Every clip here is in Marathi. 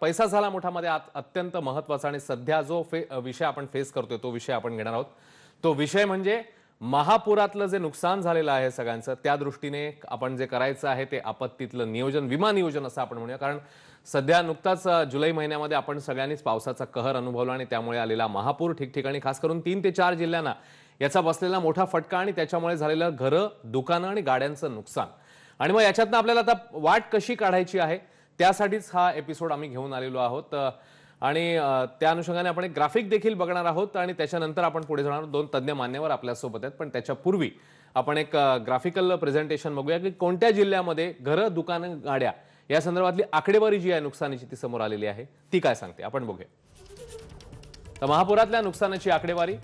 पैसा झाला मोठामध्ये अत्यंत महत्त्वाचा आणि सध्या जो विषय आपण फेस करतोय तो विषय आपण घेणार आहोत। तो विषय म्हणजे महापुरातलं जे नुकसान झालेलं आहे सगळ्यांचं, त्या दृष्टीने आपण जे करायचं आहे ते आपत्तीतलं नियोजन, विमा नियोजन असं आपण म्हणूया। कारण सध्या नुकताच जुलै महिन्यामध्ये आपण सगळ्यांनीच पावसाचा कहर अनुभवला आणि त्यामुळे आलेला महापूर ठिकठिकाणी खास करून 3 ते 4 जिल्ह्यांना याचा बसलेला मोठा फटका आणि त्याच्यामुळे झालेलं घरं, दुकानं आणि गाड्यांचं नुकसान। आणि मग याच्यातनं आपल्याला आता वाट कशी काढायची आहे त्यासाठीच हा एपिसोड आम्ही घेऊन आलेलो आहोत। आणि त्या अनुषंगाने आपण एक ग्राफिक देखील बघणार आहोत आणि त्याच्यानंतर आपण पुढे जाणार। 2 तज्ञ मान्यवर आपल्या सोबत आहेत, पण त्याच्यापूर्वी आपण एक ग्राफिकल प्रेझेंटेशन बघूया की कोणत्या जिल्ह्यामध्ये घरं, दुकानं, गाड्या या संदर्भातली आकडेवारी जी आहे नुकसानीची ती समोर आलेली आहे ती काय सांगते आपण बघूया। तर महापुरातल्या नुकसानाची आकडेवारी: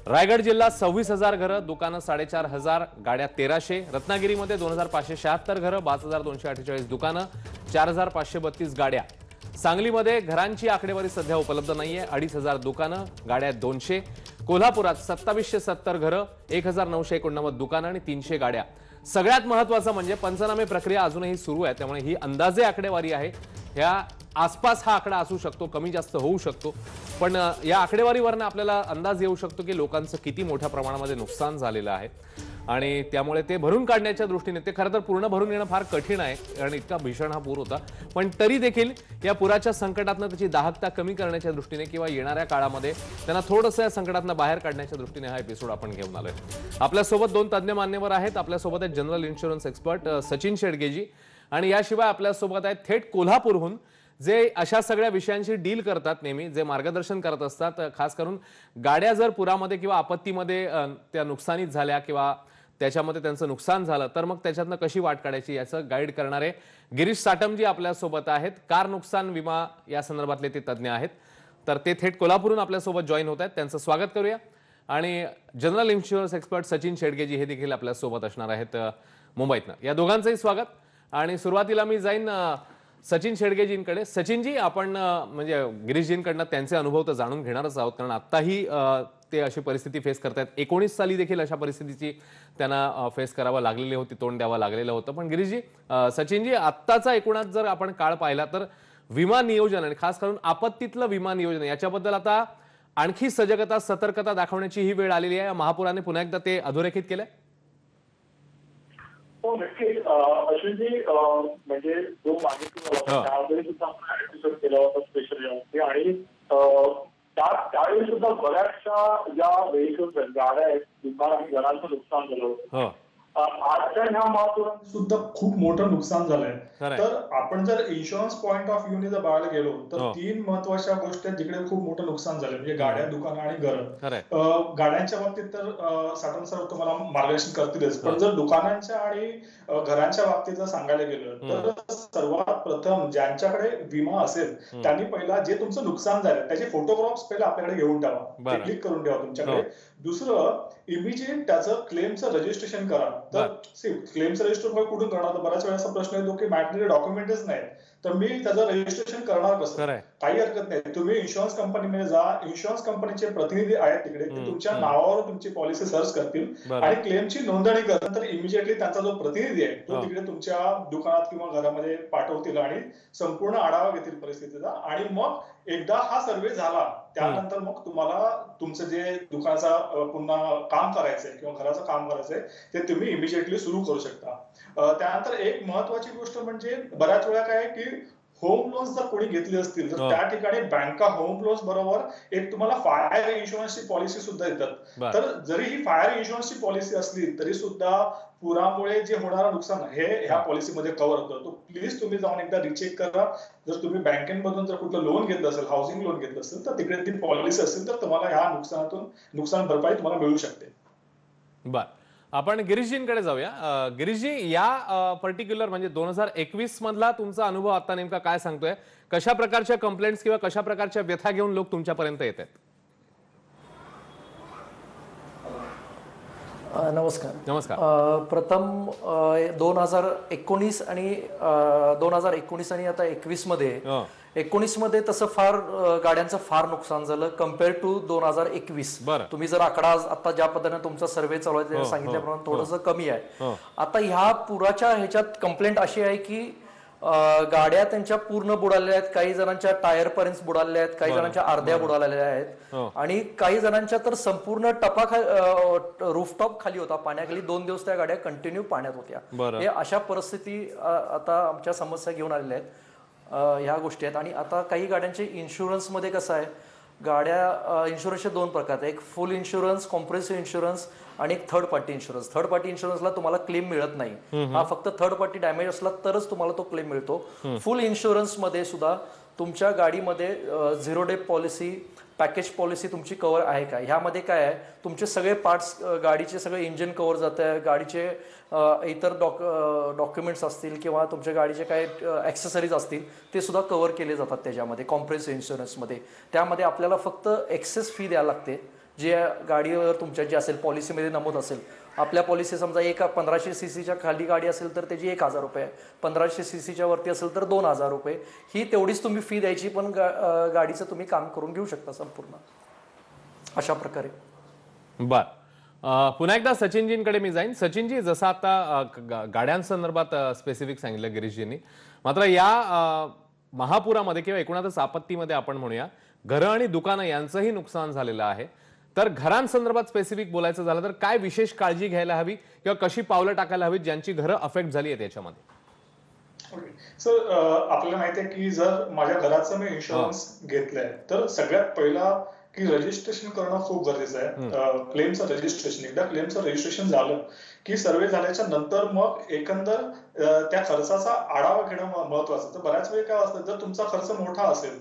रायगड जिल्हा 26,000 घरं, दुकानं 4,500, गाड्या 1,300। रत्नागिरीमध्ये 2,576 घरं, 5,248 दुकानं, 4,532 गाड्या। सांगलीमध्ये घरांची आकडेवारी सध्या उपलब्ध नाहीये, 2,500 दुकानं, गाड्या 200। कोल्हापुरात 2,770 घरं, 1,989 दुकानं आणि 300 गाड्या। सगळ्यात महत्त्वाचं म्हणजे पंचनामे प्रक्रिया अजूनही सुरू आहे, त्यामुळे ही अंदाजे आकडेवारी आहे। ह्या आसपास हा आकडा असू शकतो, कमी जास्त होऊ शकतो, पण या आकडेवारीवरनं आपल्याला अंदाज येऊ शकतो की लोकांचं किती मोठ्या प्रमाणामध्ये नुकसान झालेलं आहे आणि त्यामुळे ते भरून काढण्याच्या दृष्टीने ते खरं तर पूर्ण भरून येणं फार कठीण आहे कारण इतका भीषण हा पूर होता। पण तरी देखील या पुराच्या संकटातनं त्याची दाहकता कमी करण्याच्या दृष्टीने किंवा येणाऱ्या काळामध्ये त्यांना थोडंसं या संकटातनं बाहेर काढण्याच्या दृष्टीने हा एपिसोड आपण घेऊन आलोय। आपल्यासोबत 2 तज्ञ मान्यवर आहेत। आपल्यासोबत आहेत जनरल इन्शुरन्स एक्सपर्ट सचिन शेडगेजी आणि याशिवाय आपल्यासोबत आहेत थेट कोल्हापूरहून जे अशा सगळ्या विषयांशी डील करतात, नेहमी जे मार्गदर्शन करत असतात, खास करून गाड्या जर पुरामध्ये किंवा आपत्तीमध्ये त्या नुकसानीत झाल्या किंवा त्याच्यामध्ये त्यांचं नुकसान झालं तर मग त्याच्यातनं कशी वाट काढायची याचं गाईड करणारे गिरीश साटमजी आपल्यासोबत आहेत। कार नुकसान विमा या संदर्भातले ते तज्ञ आहेत, तर ते थेट कोल्हापूरहून आपल्यासोबत जॉईन होत आहेत। त्यांचं स्वागत करूया। आणि जनरल इन्शुरन्स एक्सपर्ट सचिन शेडगेजी हे देखील आपल्यासोबत असणार आहेत मुंबईतनं। या दोघांचंही स्वागत। आणि सुरुवातीला मी जाईन सचिन शेडगेजींकडे। सचिनजी, आपण म्हणजे गिरीशजींकडनं त्यांचे अनुभव तर जाणून घेणारच आहोत कारण आत्ताही ते अशी परिस्थिती फेस करतायत। 19 साली देखील अशा परिस्थितीची त्यांना फेस करावं लागलेली होती, तोंड द्यावं लागलेलं होतं। पण गिरीशजी, सचिनजी, आत्ताचा एकूणच जर आपण काळ पाहिला तर विमा नियोजन आणि खास करून आपत्तीतलं विमा नियोजन याच्याबद्दल आता आणखी सजगता, सतर्कता दाखवण्याची ही वेळ आलेली आहे। महापुराने पुन्हा एकदा ते अधोरेखित केलंय? हो, नक्कीच अश्विनजी, म्हणजे जो मागे त्यावेळी सुद्धा आपण एपिसोड केला होता स्पेशल आणि त्यावेळी सुद्धा बऱ्याचशा ज्या व्हेइकल्स आहेत, गाड्या आहेत, दुकान आणि घरांचं नुकसान झालं होतं। आजच्या ह्या महापुरात सुद्धा खूप मोठं नुकसान झालंय। तर आपण जर इन्शुरन्स पॉइंट ऑफ व्ह्यूने जर बघायला गेलो तर 3 महत्वाच्या गोष्टी आहेत जिकडे खूप मोठं नुकसान झालं, म्हणजे गाड्या, दुकानं आणि घरं। गाड्यांच्या बाबतीत तर साटम सर तुम्हाला मार्गदर्शन करतीलच, पण जर दुकानांच्या आणि घरांच्या बाबतीत जर सांगायला गेलं तर सर्वात प्रथम ज्यांच्याकडे विमा असेल त्यांनी पहिला जे तुमचं नुकसान झालं त्याचे फोटोग्राफ्स पहिला आपल्याकडे घेऊन ठेवा, क्लिक करून ठेवा तुमच्याकडे। दुसरं, इमिजिएट त्याचं क्लेमचं रजिस्ट्रेशन करा। तर क्लेमचं रजिस्टर कुठून करणार? तर बऱ्याच वेळा असा प्रश्न येतो की मॅटरी डॉक्युमेंटच नाही, तर मी त्याचं रजिस्ट्रेशन करणार कसं? काही हरकत नाही, तुम्ही इन्शुरन्स कंपनीमध्ये जा, इन्शुरन्स कंपनीचे प्रतिनिधी आहेत तिकडे, ते तुमच्या नावावर तुमची पॉलिसी सर्च करतील आणि क्लेमची नोंदणी करतात। तर इमिजिएटली त्यांचा जो प्रतिनिधी आहे तो तिकडे तुमच्या दुकानात किंवा घरामध्ये पाठवतील आणि संपूर्ण आढावा घेतील परिस्थितीचा। आणि मग एकदा हा सर्व्हे झाला त्यानंतर मग तुम्हाला तुमचं जे दुकानाचा पुन्हा काम करायचंय किंवा घराचं काम करायचंय ते तुम्ही इमिजिएटली सुरू करू शकता। त्यानंतर एक महत्वाची गोष्ट म्हणजे बऱ्याच वेळा काय की होम लोन्स जर कोणी घेतली असतील तर त्या ठिकाणी बँका होम लोन्स बरोबर एक तुम्हाला फायर इन्शुरन्सची पॉलिसी सुद्धा देतात। तर जरी ही फायर इन्शुरन्सची पॉलिसी असली तरी सुद्धा पुरामुळे जे होणारं नुकसान हे ह्या पॉलिसीमध्ये कव्हर होतं। तो प्लीज तुम्ही जाऊन एकदा रिचेक करा। जर तुम्ही बँकेमधून जर कुठलं लोन घेतलं असेल, हाऊसिंग लोन घेतलं असेल, तर तिकडे ती पॉलिसी असेल तर तुम्हाला ह्या नुकसानातून नुकसान भरपाई तुम्हाला मिळू शकते। बर, आपण गिरीशजींकडे जाऊया। गिरीशजी, या पर्टिक्युलर म्हणजे 2021 मधला तुमचा अनुभव आता नेमका काय सांगतोय? कशा प्रकारच्या कंप्लेंट्स किंवा कशा प्रकारच्या व्यथा घेऊन लोक तुमच्यापर्यंत येत आहेत? नमस्कार। नमस्कार। प्रथम 2019 आणि 2019 आणि आता 21 मध्ये 19 मध्ये तसं फार गाड्यांचं फार नुकसान झालं कम्पेअर टू 2021। तुम्ही जर आकडा आता ज्या पद्धतीने तुमचा सर्व्हे चालू आहे सांगितल्याप्रमाणे थोडंसं कमी आहे। आता ह्या पुराच्या ह्याच्यात कंप्लेंट अशी आहे की गाड्या त्यांच्या पूर्ण बुडालेल्या आहेत, काही जणांच्या टायर पर्यंत बुडालेल्या आहेत, काही जणांच्या अर्ध्या बुडालेल्या आहेत आणि काही जणांच्या तर संपूर्ण रूफटॉप खाली होता पाण्याखाली. 2 दिवस त्या गाड्या कंटिन्यू पाण्यात होत्या. हे अशा परिस्थिती आता आमच्या समस्या घेऊन आलेल्या आहेत. ह्या गोष्टी आहेत. आणि आता काही गाड्यांचे इन्शुरन्स मध्ये कसं आहे, गाड्या इन्शुरन्सचे 2 प्रकार आहेत. एक फुल इन्शुरन्स, कॉम्प्रेसिव्ह इन्शुरन्स आणि एक third party insurance. Third party इन्शुरन्सला तुम्हाला क्लेम मिळत नाही. हा फक्त थर्ड पार्टी डॅमेज असला तरच तुम्हाला तो क्लेम मिळतो. फुल इन्शुरन्स मध्ये सुद्धा तुमच्या गाडीमध्ये 0 डे पॉलिसी, पॅकेज पॉलिसी तुमची कव्हर आहे का. ह्यामध्ये काय आहे, तुमचे सगळे पार्ट्स, गाडीचे सगळे इंजिन कव्हर जात आहे, गाडीचे इतर डॉक्युमेंट्स असतील किंवा तुमच्या गाडीचे काय ॲक्सेसरीज असतील ते सुद्धा कव्हर केले जातात त्याच्यामध्ये कॉम्प्रेसिव्ह इन्शुरन्समध्ये. त्यामध्ये आपल्याला फक्त एक्सेस फी द्यायला लागते, जे गाडीवर तुमच्या जे असेल पॉलिसीमध्ये नमूद असेल. आपल्या पॉलिसी समजा 1500 सीसीच्या खाली गाडी असेल तर त्याची 1000 रुपये, 1500 सीसीच्या वरती असेल तर 2000 रुपये. ही तेवढीच तुम्ही फी द्यायची, पण गाडीचं तुम्ही काम करून घेऊ शकता संपूर्ण अशा प्रकारे. बर, पुन्हा एकदा सचिनजींकडे मी जाईन. सचिनजी, जसं आता गाड्यांसंदर्भात स्पेसिफिक सांगितलं गिरीशजींनी, मात्र या महापुरामध्ये किंवा एकूणातच आपत्तीमध्ये आपण म्हणूया घरं आणि दुकानं यांचंही नुकसान झालेलं आहे. तर घरांसंदर्भात स्पेसिफिक बोलायचं झालं तर काय विशेष काळजी घ्यायला हवी किंवा कशी पावलं टाकायला हवीत ज्यांची घरं अफेक्ट झाली आहेत याच्यामध्ये? सर, आपल्याला माहिती आहे की जर माझ्या घराचं मी इन्शुरन्स घेतलंय तर सगळ्यात पहिला की रजिस्ट्रेशन करणं खूप गरजेचं आहे. क्लेमचं रजिस्ट्रेशन, एकदा क्लेमचं रजिस्ट्रेशन झालं की सर्वे झाल्याच्या नंतर मग एकंदर त्या खर्चाचा आढावा घेणं महत्वाचं. तर बऱ्याच वेळ काय असतं, जर तुमचा खर्च मोठा असेल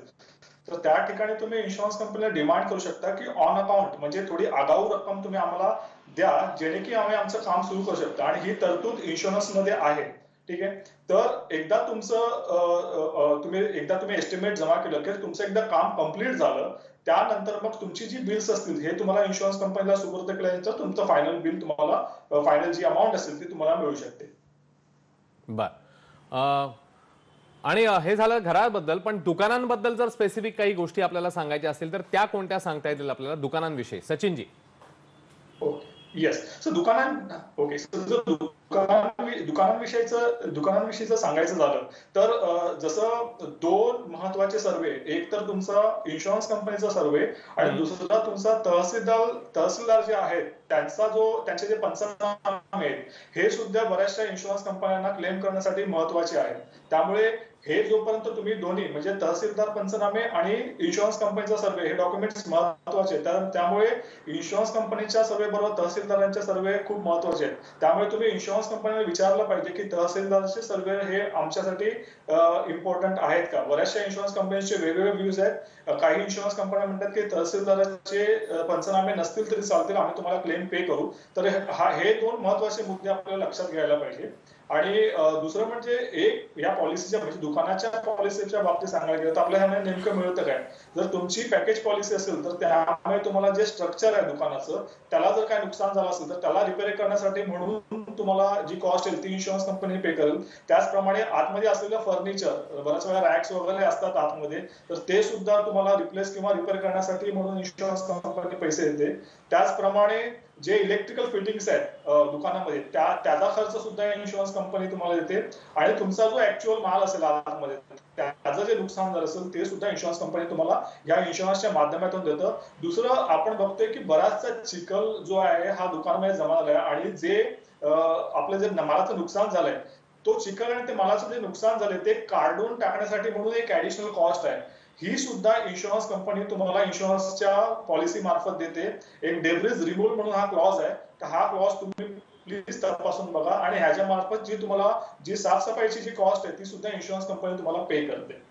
तर त्या ठिकाणी तुम्ही इन्शुरन्स कंपनीला डिमांड करू शकता की ऑन अकाउंट म्हणजे थोडी आगाऊ रक्कम तुम्ही आम्हाला द्या, जेणे की आम्ही आमचं काम सुरू करू शकतो. आणि ही तरतूद इन्शुरन्स मध्ये आहे. ठीक आहे. तर एकदा तुम्ही एस्टिमेट जमा केलं की तुमचं एकदा काम कम्प्लीट झालं, त्यानंतर मग तुमची जी बिल्स असतील हे तुम्हाला इन्शुरन्स कंपनीला सुपूर्द केल्यानंतर तुमचं फायनल बिल तुम्हाला, फायनल जी अमाऊंट असेल ती तुम्हाला मिळू शकते. बर, आणि हे झालं घराबद्दल, पण दुकानांबद्दल जर स्पेसिफिक काही गोष्टी आपल्याला सांगायच्या असतील तर त्या कोणत्या सांगता येतील आपल्याला दुकानांविषयी? सचिनजी. येस. सो दुकानांविषयीचं सांगायचं झालं तर जसं 2 महत्वाचे सर्वे, एक तर तुमचा इन्शुरन्स कंपनीचा सर्वे आणि दुसरा तुमचा तहसीलदार जे आहेत त्यांचे जे पंचनामे आहेत हे सुद्धा बऱ्याचशा इन्शुरन्स कंपन्यांना क्लेम करण्यासाठी महत्वाचे आहेत. त्यामुळे हे जोपर्यंत तुम्ही दोन्ही म्हणजे तहसीलदार पंचनामे आणि इन्शुरन्स कंपनीचा सर्वे हे डॉक्युमेंट्स महत्वाचे आहेत. त्यामुळे इन्शुरन्स कंपनीच्या सर्वे बरोबर तहसीलदारांचे सर्वे खूप महत्वाचे आहेत. त्यामुळे तुम्ही इन्शुरन्स कंपनीला विचारलं पाहिजे की तहसीलदारचे सर्वे हे आमच्यासाठी इम्पॉर्टंट आहेत का. बऱ्याचशा इन्शुरन्स कंपनीचे वेगवेगळे व्ह्यूज आहेत. काही इन्शुरन्स कंपन्या म्हणतात की तहसीलदाराचे पंचनामे नसतील तरी चालतील, आम्ही तुम्हाला क्लेम पे करू. तर हे 2 महत्वाचे मुद्दे आपल्याला लक्षात घ्यायला पाहिजे. आणि दुसरं म्हणजे एक या पॉलिसीच्या म्हणजे दुकानाच्या पॉलिसीच्या बाबतीत सांगायला गेलं तर आपल्याला ह्यामध्ये नेमकं मिळतं काय, जर तुमची पॅकेज पॉलिसी असेल तर त्यामुळे तुम्हाला जे स्ट्रक्चर आहे दुकानाचं त्याला जर काय नुकसान झालं असेल तर त्याला रिपेअर करण्यासाठी म्हणून तुम्हाला जी कॉस्ट येईल ती इन्शुरन्स कंपनी पे करेल. त्याचप्रमाणे आतमध्ये असलेलं फर्निचर, बऱ्याच वेळा रॅक्स वगैरे असतात आतमध्ये, तर ते सुद्धा तुम्हाला रिप्लेस किंवा रिपेअर करण्यासाठी म्हणून इन्शुरन्स कंपनी पैसे देते. त्याचप्रमाणे जे इलेक्ट्रिकल फिटिंग्स आहेत दुकानामध्ये त्याचा खर्च सुद्धा इन्शुरन्स कंपनी तुम्हाला देते. आणि तुमचा जो ऍक्च्युअल माल असेल आतमध्ये त्याचं जे नुकसान झालं असेल ते सुद्धा इन्शुरन्स कंपनी तुम्हाला या इन्शुरन्सच्या माध्यमातून देतं. दुसरं आपण बघतोय की बराचसा चिखल जो आहे हा दुकानामध्ये जमा झालाय आणि जे आपलं जे मालाचं नुकसान झालंय तो चिखल आणि ते मालाचं जे नुकसान झालंय ते काढून टाकण्यासाठी म्हणून एक ऍडिशनल कॉस्ट आहे. ही सुद्धा इन्शुरन्स कंपनी तुम्हाला इन्शुरन्सच्या पॉलिसी मार्फत देते. एक डेब्रिज रिमूव्हल म्हणून हा क्लॉज आहे. तर हा क्लॉज तुम्ही प्लीज तपासून बघा आणि ह्याच्या मार्फत जी साफसफाईची जी कॉस्ट आहे ती सुद्धा इन्शुरन्स कंपनी तुम्हाला पे करते.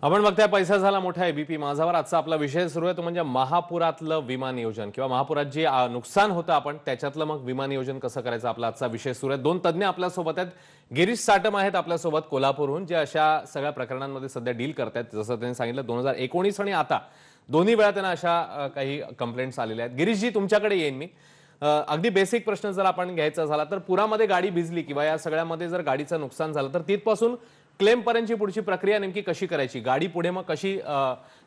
आपण बघताय पैसा झाला मोठा एबीपी माझावर. आजचा आपला विषय सुरू आहे तो म्हणजे महापुरातलं विमा नियोजन किंवा महापुरात जे नुकसान होतं आपण त्याच्यातलं मग विमा नियोजन कसं करायचं, आपला आजचा विषय सुरू आहे. 2 तज्ञ आपल्यासोबत आहेत. गिरीश साटम आहेत आपल्यासोबत कोल्हापूरहून, जे अशा सगळ्या प्रकरणांमध्ये सध्या डील करतायत. जसं त्यांनी सांगितलं 2019 आणि आता दोन्ही वेळा त्यांना अशा काही कंप्लेंट्स आलेल्या आहेत. गिरीशजी, तुमच्याकडे येईन मी. अगदी बेसिक प्रश्न जर आपण घ्यायचा झाला तर पुरामध्ये गाडी भिजली किंवा या सगळ्यामध्ये जर गाडीचं नुकसान झालं तर तिथपासून क्लेम पर्यंतची पुढची प्रक्रिया नेमकी कशी करायची, गाडी पुढे मग कशी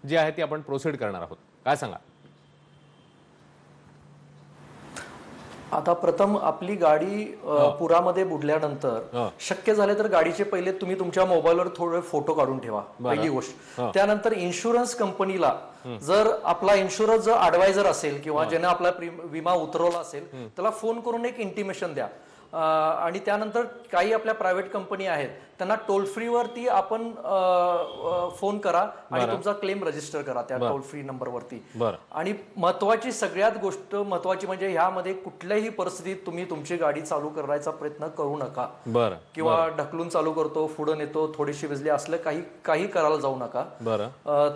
जी आहे ती आपण प्रोसीड करणार आहोत, काय सांगा? आता प्रथम आपली गाडी पुरामध्ये बुडल्यानंतर शक्य झाले तर गाडीचे पहिले तुम्ही तुमच्या मोबाईलवर थोडे फोटो काढून ठेवा, पहिली गोष्ट. त्यानंतर इन्शुरन्स कंपनीला जर आपला इन्शुरन्स जर ऍडवायझर असेल किंवा ज्याने आपला विमा उतरवला असेल त्याला फोन करून एक इंटिमेशन द्या. आणि त्यानंतर काही आपल्या प्रायव्हेट कंपनी आहेत त्यांना टोल फ्री वरती आपण फोन करा आणि तुमचा क्लेम रजिस्टर करा त्या टोल फ्री नंबरवरती. आणि महत्वाची सगळ्यात गोष्ट महत्वाची म्हणजे ह्यामध्ये कुठल्याही परिस्थितीत तुम्ही तुमची गाडी चालू करायचा प्रयत्न करू नका. किंवा ढकलून चालू करतो, पुढे नेतो, थोडीशी भिजली असलं काही करायला जाऊ नका.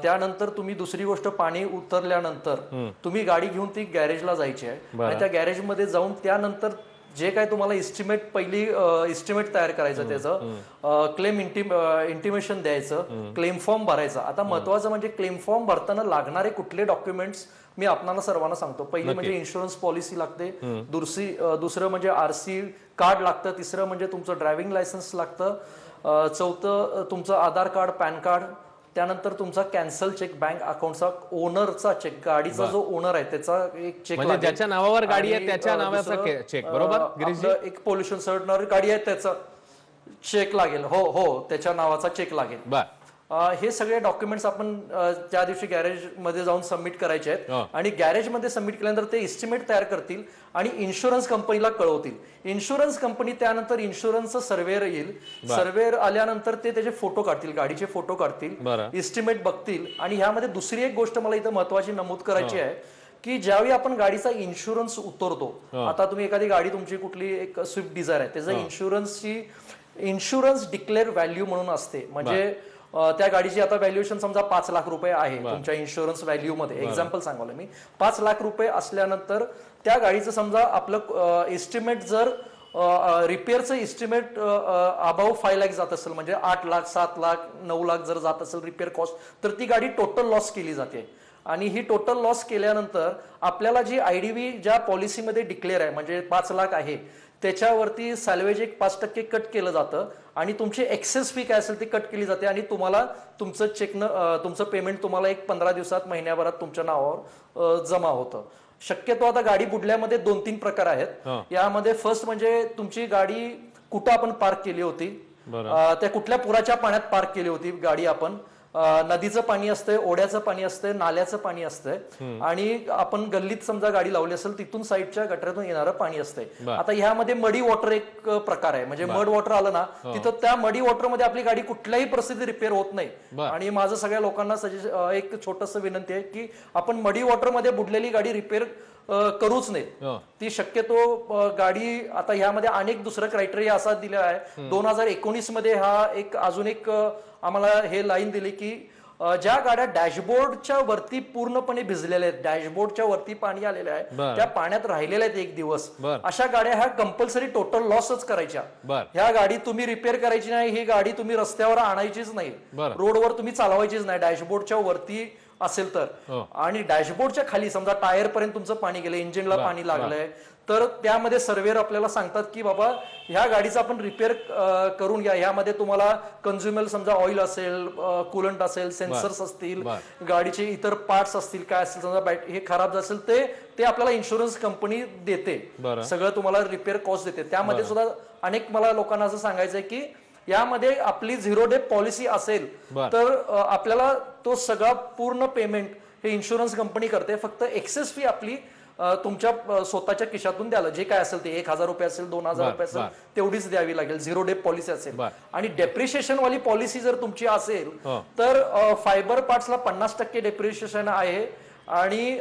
त्यानंतर तुम्ही दुसरी गोष्ट, पाणी उतरल्यानंतर तुम्ही गाडी घेऊन ती गॅरेजला जायची आहे आणि त्या गॅरेजमध्ये जाऊन त्यानंतर जे काय तुम्हाला पहिली इस्टिमेट तयार करायचं, त्याचं क्लेम इंटिमेशन द्यायचं, क्लेम फॉर्म भरायचा. आता महत्वाचं म्हणजे क्लेम फॉर्म भरताना लागणारे कुठले डॉक्युमेंट्स मी आपल्याला सर्वांना सांगतो. पहिली म्हणजे इन्शुरन्स पॉलिसी लागते, दुसरं म्हणजे आरसी कार्ड लागतं, तिसरं म्हणजे तुमचं ड्रायव्हिंग लायसन्स लागतं, चौथं तुमचं आधार कार्ड, पॅन कार्ड, त्यानंतर तुमचा कॅन्सल चेक, बँक अकाउंटचा ओनरचा चेक, गाडीचा जो ओनर आहे त्याचा एक चेक, म्हणजे ज्याच्या नावावर गाडी आहे त्याच्या नावाचा चेक, बरोबर गिरीशजी? एक पोल्युशन सर्टिफिकेट गाडी आहे त्याचा चेक लागेल. हो, त्याच्या नावाचा चेक लागेल. हे सगळे डॉक्युमेंट्स आपण त्या दिवशी गॅरेज मध्ये जाऊन सबमिट करायचे आहेत आणि गॅरेज मध्ये सबमिट केल्यानंतर ते इस्टिमेट तयार करतील आणि इन्शुरन्स कंपनीला कळवतील. इन्शुरन्स कंपनी त्यानंतर इन्शुरन्सचं सर्वेअर येईल, सर्वेअर आल्यानंतर ते त्याचे फोटो काढतील, गाडीचे फोटो काढतील, इस्टिमेट बघतील. आणि ह्यामध्ये दुसरी एक गोष्ट मला इथं महत्वाची नमूद करायची आहे की ज्यावेळी आपण गाडीचा इन्शुरन्स उतरतो, आता तुम्ही एखादी गाडी तुमची कुठली एक स्विफ्ट डिझायर आहे त्याचा इन्शुरन्स डिक्लेअर व्हॅल्यू म्हणून असते. म्हणजे त्या गाडीची आता व्हॅल्युएशन समजा 5 लाख रुपये आहे तुमच्या इन्शुरन्स व्हॅल्यू मध्ये, एक्झाम्पल सांगायला मी 5 लाख रुपये असल्यानंतर त्या गाडीचं समजा आपलं एस्टिमेट जर रिपेअरचं इस्टिमेट अबाव 5 लाख जात असेल, म्हणजे 8 लाख, 7 लाख, 9 लाख जर जात असेल रिपेअर कॉस्ट, तर ती गाडी टोटल लॉस केली जाते. आणि ही टोटल लॉस केल्यानंतर आपल्याला जी आयडीवी ज्या पॉलिसीमध्ये डिक्लेअर आहे म्हणजे 5 लाख आहे त्याच्यावरती सॅल्वेज एक 5% कट केलं जातं आणि तुमची एक्सेस फी काय असेल ती कट केली जाते आणि तुम्हाला तुमचं पेमेंट तुम्हाला एक 15 दिवसात, महिन्याभरात तुमच्या नावावर जमा होतं. शक्यतो आता गाडी बुडल्यामध्ये 2-3 प्रकार आहेत. यामध्ये फर्स्ट म्हणजे तुमची गाडी कुठं आपण पार्क केली होती, त्या कुठल्या पुराच्या पाण्यात पार्क केली होती गाडी आपण, नदीचं पाणी असतंय, ओढ्याचं पाणी असतंय, नाल्याचं पाणी असतंय आणि आपण गल्लीत समजा गाडी लावली असेल तिथून साईडच्या गटरातून येणारं पाणी असतंय. आता ह्यामध्ये मडी वॉटर एक प्रकार आहे, म्हणजे मड वॉटर आलं ना तिथं त्या मडी वॉटर मध्ये आपली गाडी कुठल्याही परिस्थितीत रिपेअर होत नाही. आणि माझं सगळ्या लोकांना एक छोटस विनंती आहे की आपण मडी वॉटर मध्ये बुडलेली गाडी रिपेअर करूच नाही. ती शक्यतो गाडी, आता ह्यामध्ये अनेक दुसरं क्रायटेरिया असा दिला आहे 2019 मध्ये अजून एक आम्हाला हे लाईन दिली की ज्या गाड्या डॅशबोर्डच्या वरती पूर्णपणे भिजलेल्या आहेत, डॅशबोर्डच्या वरती पाणी आलेलं आहे, त्या पाण्यात राहिलेल्या आहेत एक दिवस, अशा गाड्या ह्या कंपल्सरी टोटल लॉसच करायच्या. ह्या गाडी तुम्ही रिपेअर करायची नाही, ही गाडी तुम्ही रस्त्यावर आणायचीच नाही, रोडवर तुम्ही चालवायचीच नाही, डॅशबोर्डच्या वरती असेल तर. आणि डॅशबोर्डच्या खाली समजा टायर पर्यंत तुमचं पाणी गेलं, इंजिनला पाणी लागलंय, तर त्यामध्ये सर्वेअर आपल्याला सांगतात की बाबा ह्या गाडीचं आपण रिपेअर करून घ्या. ह्यामध्ये तुम्हाला कन्झ्युमेबल समजा ऑइल असेल, कुलंट असेल, सेन्सर्स असतील, गाडीचे इतर पार्ट्स असतील, काय असेल समजा हे खराब असेल ते आपल्याला इन्शुरन्स कंपनी देते, सगळं तुम्हाला रिपेअर कॉस्ट देते. त्यामध्ये सुद्धा अनेक मला लोकांना असं सांगायचंय की यामध्ये आपली 0 डे पॉलिसी असेल तर आपल्याला तो सगळा पूर्ण पेमेंट हे इन्शुरन्स कंपनी करते. फक्त एक्सेस फी आपली तुमच्या स्वतःच्या खिशातून द्याल, जे काय असेल ते 1000 रुपये असेल, 2000 रुपये असेल, तेवढीच द्यावी लागेल. 0 डे पॉलिसी असेल. आणि डेप्रिशिएशन वाली पॉलिसी जर तुमची असेल तर फायबर पार्ट्सला 50% डेप्रिशिएशन आहे आणि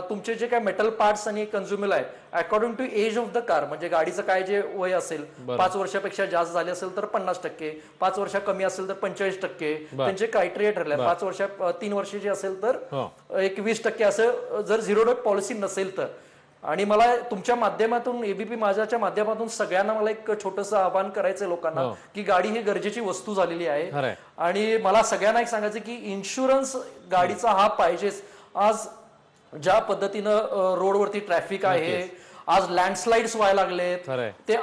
तुमचे जे काय मेटल पार्ट्स आणि कन्झ्युमेबल आहे according to age of the car, म्हणजे गाडीचं काय जे वय असेल 5 वर्षापेक्षा जास्त झाले असेल तर 50%, 5 वर्षा कमी असेल तर 45%, त्यांचे क्रायटेरिया ठरले. 3 वर्षाची असेल तर एक 20% असं जर 0 डे पॉलिसी नसेल तर. आणि मला तुमच्या माध्यमातून, एबीपी माझ्याच्या माध्यमातून सगळ्यांना मला एक छोटंसं आवाहन करायचंय लोकांना की गाडी ही गरजेची वस्तू झालेली आहे आणि मला सगळ्यांना एक सांगायचं की इन्शुरन्स गाडीचा हा पाहिजेच. आज ज्या पद्धतीनं रोडवरती ट्रॅफिक आहे, आज लँडस्लाइड्स व्हायला लागलेत, ते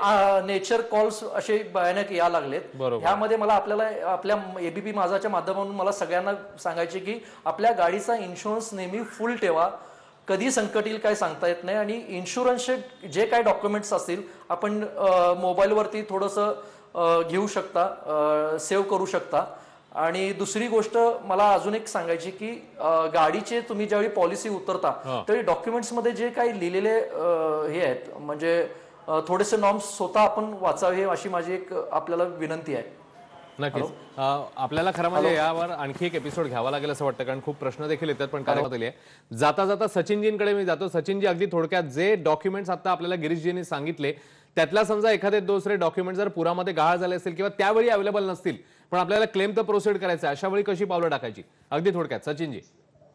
नेचर कॉल्स असे भयानक या लागलेत. ह्यामध्ये मला आपल्या एबीपी माझाच्या माध्यमातून मला सगळ्यांना सांगायचे की आपल्या गाडीचा इन्शुरन्स नेहमी फुल ठेवा. कधी संकट येईल काय सांगता येत नाही. आणि इन्शुरन्सचे जे काही डॉक्युमेंट्स असतील आपण मोबाईलवरती थोडंसं घेऊ शकता, सेव्ह करू शकता. आणि दुसरी गोष्ट मला अजून एक सांगायची की गाडीचे तुम्ही ज्यावेळी पॉलिसी उतरता त्यावेळी डॉक्युमेंट्समध्ये जे काही लिहिलेले हे आहेत म्हणजे थोडेसे नॉर्म्स स्वतः आपण वाचावे अशी माझी एक आपल्याला विनंती आहे. नक्कीच. आपल्याला खरं म्हणजे यावर आणखी एक एपिसोड घ्यावा लागेल असं वाटतं, कारण खूप प्रश्न देखील येतात. पण कार्यक्रमात आली आहे. जाता जाता सचिनजींकडे मी जातो. सचिनजी, अगदी थोडक्यात जे डॉक्युमेंट्स आता आपल्याला गिरीशजींनी सांगितले त्यातला समजा एखादे दुसरे डॉक्युमेंट जर पुरामध्ये गहाळ झाले असतील किंवा त्यावेळी अवेलेबल नसतील पण आपल्याला क्लेम तर प्रोसीड करायचं आहे, अशा वेळी कशी पावलं टाकायची? अगदी थोडक्यात सचिनजी.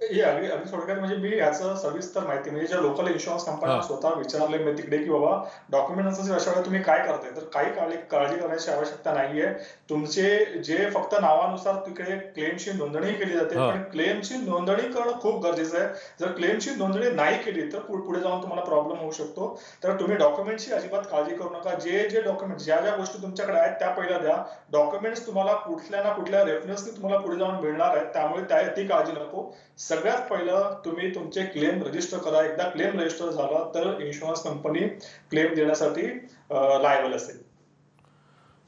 अगदी अगदी थोडक्यात म्हणजे मी याचं सविस्तर माहिती म्हणजे ज्या लोकल इन्शुरन्स कंपन्या स्वतः विचारले मी तिकडे की बाबा डॉक्युमेंट नसेल अशा वेळेला तुम्ही काय करताय, तर काही काळजी करण्याची आवश्यकता नाहीये. तुमचे जे फक्त नावानुसार तिकडे क्लेमची नोंदणी केली जाते, पण क्लेमची नोंदणी करणं खूप गरजेचं आहे. जर क्लेमची नोंदणी नाही केली तर पुढे जाऊन तुम्हाला प्रॉब्लेम होऊ शकतो. तर तुम्ही डॉक्युमेंटची अजिबात काळजी करू नका. जे डॉक्युमेंट ज्या गोष्टी तुमच्याकडे आहेत त्या पहिल्या द्या. डॉक्युमेंट्स तुम्हाला कुठल्या ना कुठल्या रेफरन्सने तुम्हाला पुढे जाऊन मिळणार आहेत, त्यामुळे ती काळजी नको. सगळ्यात पहिलं तुम्ही तुमचे क्लेम रजिस्टर करा. एकदा क्लेम रजिस्टर झाला तर इन्शुरन्स कंपनी क्लेम देण्यासाठी लायबल असेल.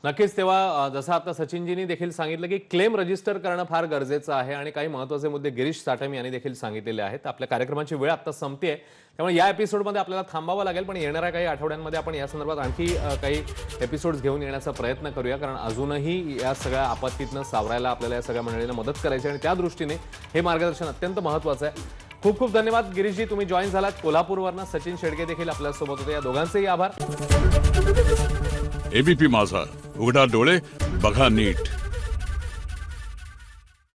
नक्कीच. तेव्हा जसं आता सचिनजींनी देखील सांगितलं की क्लेम रजिस्टर करणं फार गरजेचं आहे आणि काही महत्त्वाचे मुद्दे गिरीश साटम यांनी देखील सांगितलेले आहेत. आपल्या कार्यक्रमाची वेळ आता संपते, त्यामुळे या एपिसोडमध्ये आपल्याला थांबावं लागेल. पण येणाऱ्या काही आठवड्यांमध्ये आपण या संदर्भात आणखी काही एपिसोड्स घेऊन येण्याचा प्रयत्न करूया, कारण अजूनही या सगळ्या आपत्तीतनं सावरायला आपल्याला या सगळ्या मंडळींना मदत करायची आणि त्या दृष्टीने हे मार्गदर्शन अत्यंत महत्त्वाचं आहे. खूप खूप धन्यवाद गिरीशजी, तुम्ही जॉईन झालात. कोल्हापूरवरनं सचिन शेडगे देखील आपल्यासोबत होते. या दोघांचेही आभार. एबीपी माझा, उघडा डोळे बघा नीट.